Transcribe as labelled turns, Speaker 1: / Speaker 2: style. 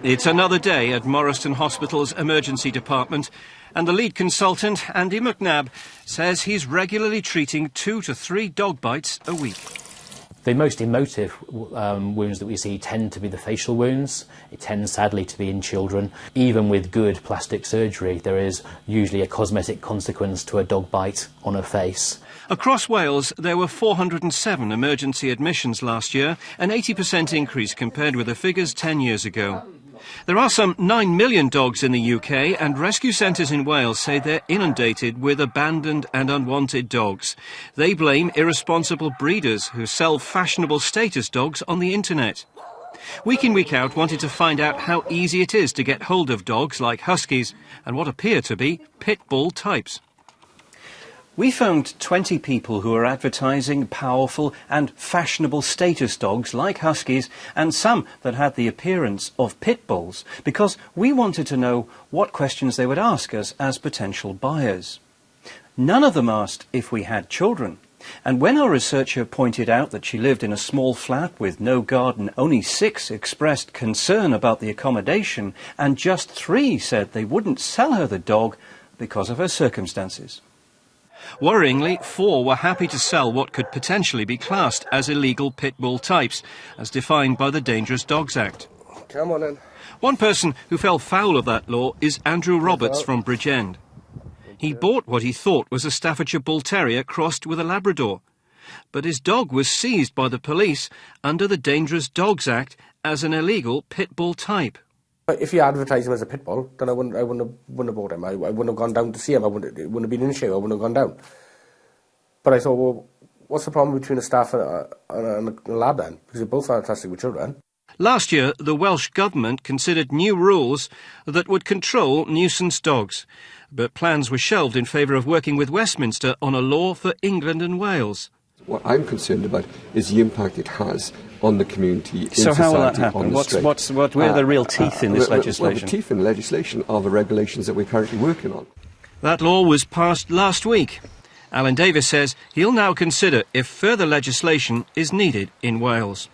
Speaker 1: It's another day at Morriston Hospital's emergency department, and the lead consultant, Andy McNabb, says he's regularly treating 2 to 3 dog bites a week.
Speaker 2: The most emotive wounds that we see tend to be the facial wounds. It tends, sadly, to be in children. Even with good plastic surgery, there is usually a cosmetic consequence to a dog bite on a face.
Speaker 1: Across Wales, there were 407 emergency admissions last year, an 80% increase compared with the figures 10 years ago. There are some 9 million dogs in the UK, and rescue centres in Wales say they're inundated with abandoned and unwanted dogs. They blame irresponsible breeders who sell fashionable status dogs on the internet. Week in, week out wanted to find out how easy it is to get hold of dogs like huskies and what appear to be pit bull types. We phoned 20 people who are advertising powerful and fashionable status dogs like huskies, and some that had the appearance of pit bulls, because we wanted to know what questions they would ask us as potential buyers. None of them asked if we had children, and when our researcher pointed out that she lived in a small flat with no garden, only 6 expressed concern about the accommodation, and just 3 said they wouldn't sell her the dog because of her circumstances. Worryingly, 4 were happy to sell what could potentially be classed as illegal pit bull types, as defined by the Dangerous Dogs Act.
Speaker 3: Come on in.
Speaker 1: One person who fell foul of that law is Andrew Roberts from Bridgend. He bought what he thought was a Staffordshire Bull Terrier crossed with a Labrador, but his dog was seized by the police under the Dangerous Dogs Act as an illegal pit bull type.
Speaker 3: If you advertise him as a pit bull, then I wouldn't have bought him. I wouldn't have gone down to see him. It wouldn't have been an issue. I wouldn't have gone down. But I thought, well, what's the problem between a staff and a lab then? Because they're both fantastic with children.
Speaker 1: Last year, the Welsh Government considered new rules that would control nuisance dogs, but plans were shelved in favour of working with Westminster on a law for England and Wales.
Speaker 4: What I'm concerned about is the impact it has on the community, in
Speaker 1: society. So how will that happen?
Speaker 4: Where
Speaker 1: are the real teeth in this legislation?
Speaker 4: Well, the teeth in the legislation are the regulations that we're currently working on.
Speaker 1: That law was passed last week. Alan Davis says he'll now consider if further legislation is needed in Wales.